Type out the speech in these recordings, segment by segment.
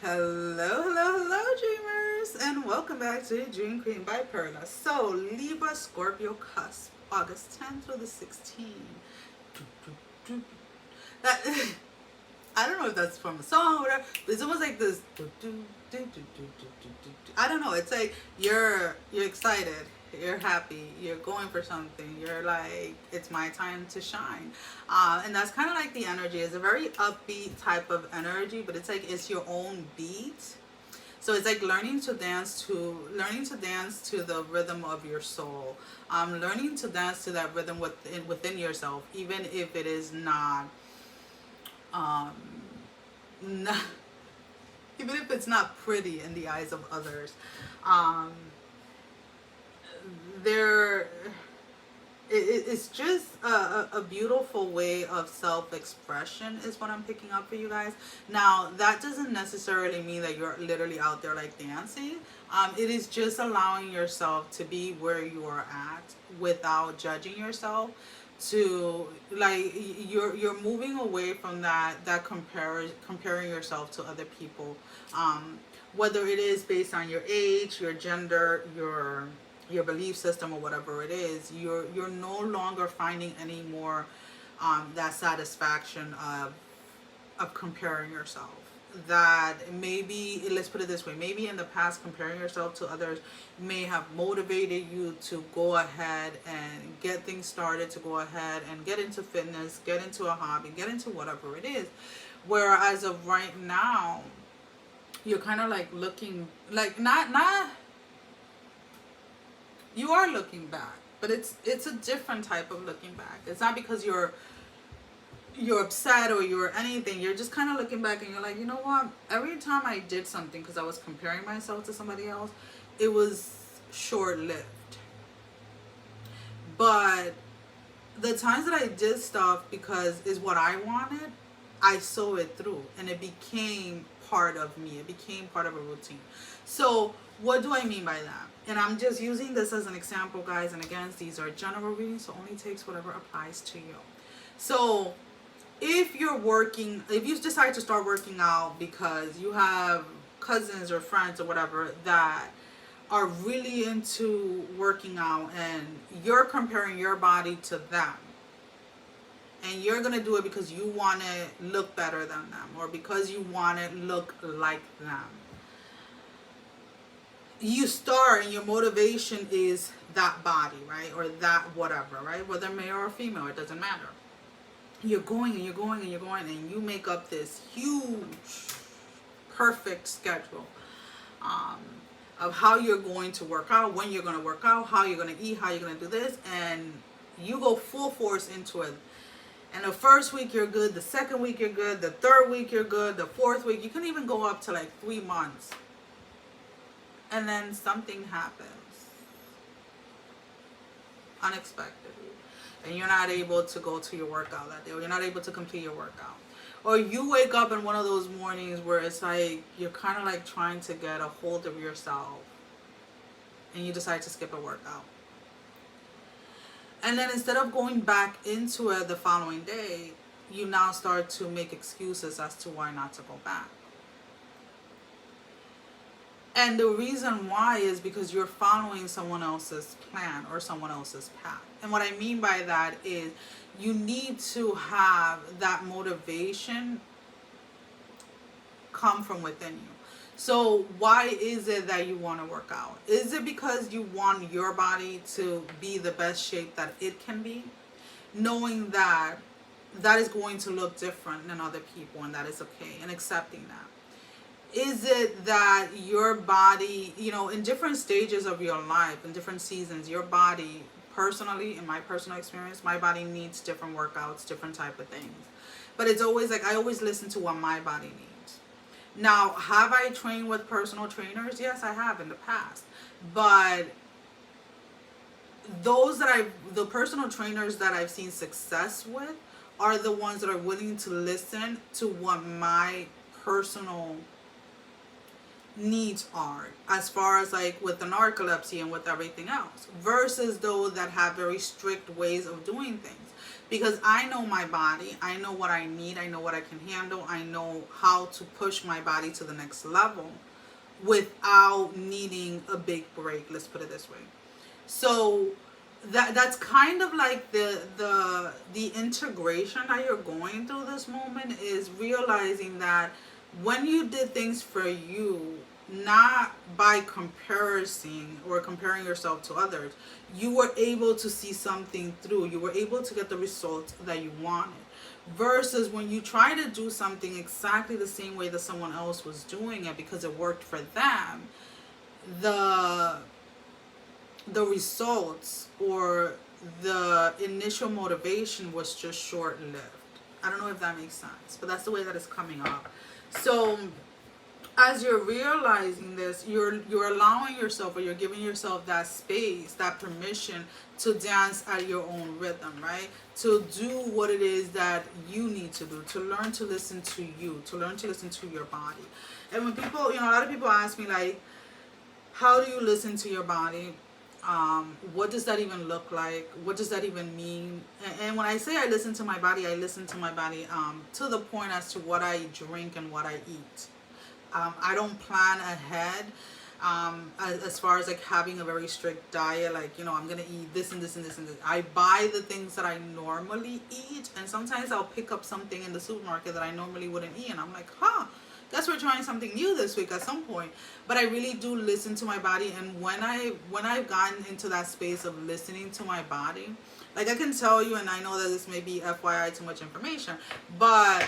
Hello, dreamers, and welcome back to Dream Queen by Perla'S. So, Libra, Scorpio, Cusp, August 10th through the 16th. That I don't know if that's from a song or whatever, but it's almost like this. I don't know. It's like you're excited, you're happy, you're going for something. You're like, it's my time to shine, and that's kind of like the energy. It's a very upbeat type of energy, but it's like it's your own beat. So it's like learning to dance to the rhythm of your soul. Learning to dance to that rhythm within yourself, even if it is not, not even if it's not pretty in the eyes of others. There it's just a beautiful way of self-expression is what I'm picking up for you guys. Now, that doesn't necessarily mean that you're literally out there like dancing. It is just allowing yourself to be where you are at without judging yourself, to like you're moving away from that comparing yourself to other people, whether it is based on your age, your gender, your belief system, or whatever it is. You're no longer finding any more that satisfaction of comparing yourself. That maybe, let's put it this way, maybe in the past comparing yourself to others may have motivated you to go ahead and get things started, to go ahead and get into fitness, get into a hobby, get into whatever it is. Whereas of right now, you're kind of like looking, like not you are looking back, but it's a different type of looking back. It's not because you're upset or you're anything. You're just kind of looking back and you're like, you know what, every time I did something because I was comparing myself to somebody else, it was short-lived. But the times that I did stuff because is what I wanted, I saw it through and it became part of me. It became part of a routine. So what do I mean by that? And I'm just using this as an example, guys, and again, these are general readings, so only takes whatever applies to you. So if you decide to start working out because you have cousins or friends or whatever that are really into working out, and you're comparing your body to them, and you're going to do it because you want to look better than them, or because you want to look like them, you start and your motivation is that body, right? Or that whatever, right? Whether male or female, it doesn't matter. You're going and you're going and you're going, and you make up this huge, perfect schedule of how you're going to work out, when you're going to work out, how you're going to eat, how you're going to do this, and you go full force into it. And the first week you're good, the second week you're good, the third week you're good, the fourth week, you can even go up to like 3 months. And then something happens unexpectedly, and you're not able to go to your workout that day, or you're not able to complete your workout. Or you wake up in one of those mornings where it's like you're kind of like trying to get a hold of yourself, and you decide to skip a workout. And then instead of going back into it the following day, you now start to make excuses as to why not to go back. And the reason why is because you're following someone else's plan or someone else's path. And what I mean by that is you need to have that motivation come from within you. So why is it that you want to work out? Is it because you want your body to be the best shape that it can be, knowing that that is going to look different than other people, and that is okay, and accepting that? Is it that your body, in different stages of your life, in different seasons, your body, personally, in my personal experience, my body needs different workouts, different type of things. But it's always like, I always listen to what my body needs. Now, have I trained with personal trainers? Yes, I have in the past. But the personal trainers that I've seen success with are the ones that are willing to listen to what my personal needs are, as far as like with the narcolepsy and with everything else, versus those that have very strict ways of doing things. because I know my body. I know what I need. I know what I can handle. I know how to push my body to the next level without needing a big break. Let's put it this way. So that's kind of like the integration that you're going through this moment, is realizing that when you did things for you, not by comparison or comparing yourself to others, you were able to see something through. You were able to get the results that you wanted. Versus when you try to do something exactly the same way that someone else was doing it because it worked for them, the results or the initial motivation was just short-lived. I don't know if that makes sense, but that's the way that it's coming up. So as you're realizing this, you're allowing yourself, or you're giving yourself that space, that permission to dance at your own rhythm, right? To do what it is that you need to do, to learn to listen to you, to learn to listen to your body. And when people, a lot of people ask me, like, how do you listen to your body? What does that even look like? What does that even mean? And when I say I listen to my body, I listen to my body to the point as to what I drink and what I eat. I don't plan ahead as far as like having a very strict diet, like, I'm gonna eat this and this and this and this. I buy the things that I normally eat, and sometimes I'll pick up something in the supermarket that I normally wouldn't eat, and I'm like, guess we're trying something new this week at some point. But I really do listen to my body, and when I've gotten into that space of listening to my body, like, I can tell you, and I know that this may be FYI too much information, but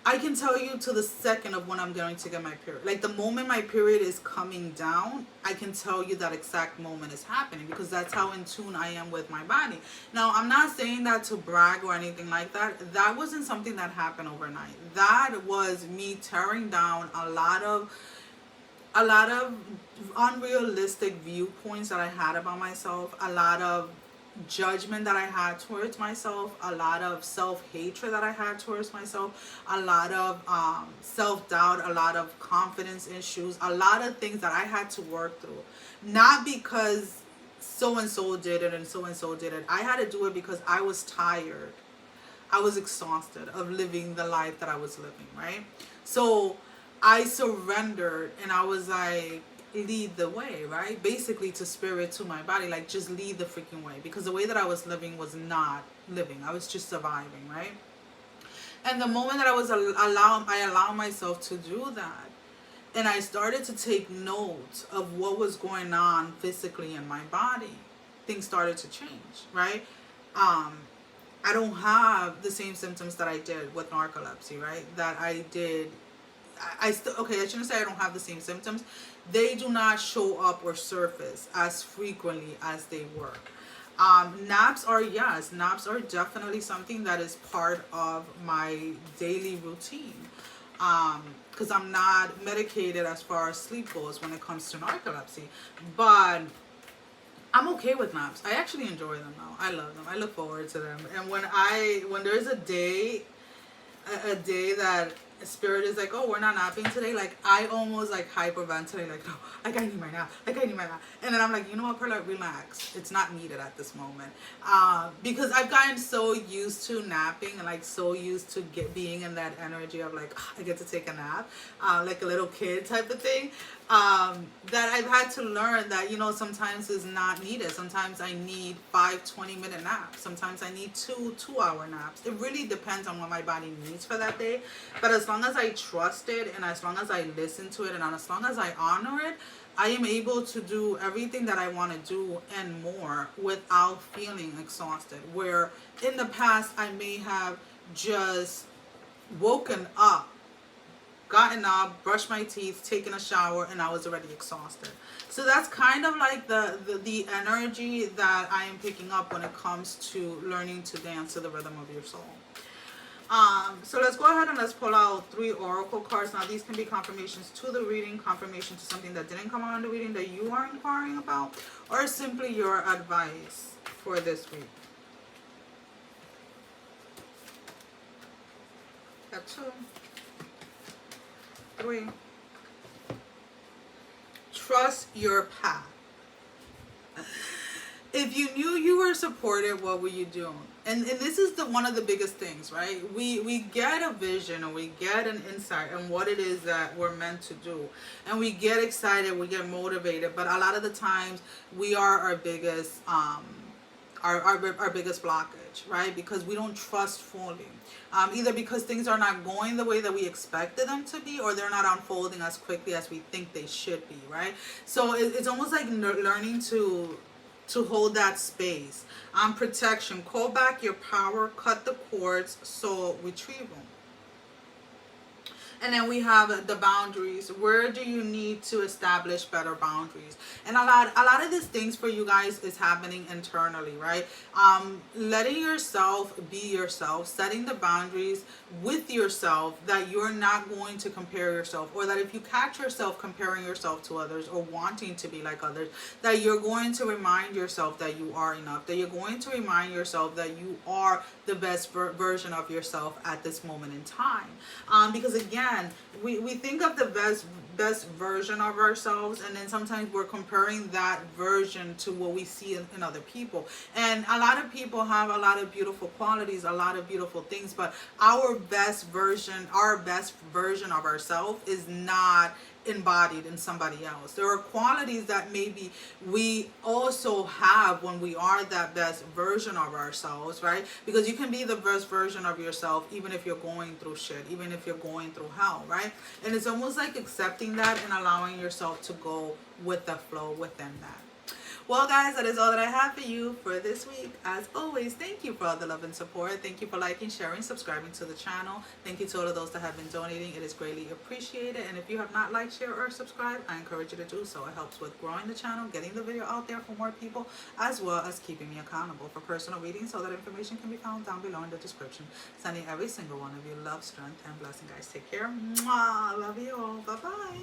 I can tell you to the second of when I'm going to get my period. Like, the moment my period is coming down, I can tell you that exact moment is happening, because that's how in tune I am with my body. Now, I'm not saying that to brag or anything like that. That wasn't something that happened overnight. That was me tearing down a lot of unrealistic viewpoints that I had about myself, a lot of judgment that I had towards myself, a lot of self-hatred that I had towards myself, a lot of self-doubt, a lot of confidence issues, a lot of things that I had to work through. Not because so-and-so did it and so-and-so did it. I had to do it because I was tired. I was exhausted of living the life that I was living, right? So I surrendered, and I was like, lead the way, right? Basically, to spirit, to my body, like, just lead the freaking way, because the way that I was living was not living. I was just surviving, right? And the moment that I allowed myself to do that, and I started to take note of what was going on physically in my body, things started to change, right? I don't have the same symptoms that I did with narcolepsy, right? That I did. I shouldn't say I don't have the same symptoms. They do not show up or surface as frequently as they were. Naps are definitely something that is part of my daily routine. Because I'm not medicated as far as sleep goes when it comes to narcolepsy. But I'm okay with naps. I actually enjoy them now. I love them. I look forward to them. And when there's a day that spirit is like, oh, we're not napping today, like, I almost like hyperventilate, like, no, like, I need my nap, and then I'm like, you know what, Perla, relax, it's not needed at this moment, because I've gotten so used to napping, and like so used to being in that energy of like, I get to take a nap, like a little kid type of thing, that I've had to learn that, sometimes is not needed. Sometimes I need 5 20-minute naps. Sometimes I need 2-hour naps. It really depends on what my body needs for that day. But as long as I trust it, and as long as I listen to it, and as long as I honor it, I am able to do everything that I want to do and more without feeling exhausted. Where in the past, I may have just woken up, gotten up, brushed my teeth, taken a shower, and I was already exhausted. So that's kind of like the energy that I am picking up when it comes to learning to dance to the rhythm of your soul. So let's go ahead and let's pull out 3 oracle cards. Now, these can be confirmations to the reading, confirmation to something that didn't come out in the reading that you are inquiring about, or simply your advice for this week. Got 2, 3. Trust your path. if you knew you were supported, what would you do? And this is one of the biggest things, right? We get a vision, or we get an insight on what it is that we're meant to do, and we get excited, we get motivated, but a lot of the times we are our biggest our biggest blockage, right? Because we don't trust fully. Either because things are not going the way that we expected them to be, or they're not unfolding as quickly as we think they should be, right? So it's almost like learning to hold that space. Protection, call back your power, cut the cords, so retrieval. And then we have the boundaries. Where do you need to establish better boundaries? And a lot of these things for you guys is happening internally, right? Letting yourself be yourself, setting the boundaries with yourself, that you're not going to compare yourself, or that if you catch yourself comparing yourself to others or wanting to be like others, that you're going to remind yourself that you are enough, that you're going to remind yourself that you are the best version of yourself at this moment in time. Because again, we think of the best version of ourselves, and then sometimes we're comparing that version to what we see in other people. And a lot of people have a lot of beautiful qualities, a lot of beautiful things, but our best version of ourselves is not embodied in somebody else. There are qualities that maybe we also have when we are that best version of ourselves, right? Because you can be the best version of yourself even if you're going through shit, even if you're going through hell, right? And it's almost like accepting that and allowing yourself to go with the flow within that. Well, guys, that is all that I have for you for this week. As always, thank you for all the love and support. Thank you for liking, sharing, subscribing to the channel. Thank you to all of those that have been donating. It is greatly appreciated. And if you have not liked, share, or subscribed, I encourage you to do so. It helps with growing the channel, getting the video out there for more people, as well as keeping me accountable for personal readings. So that information can be found down below in the description. Sending every single one of you love, strength, and blessing, guys. Take care. Mwah. Love you all. Bye-bye.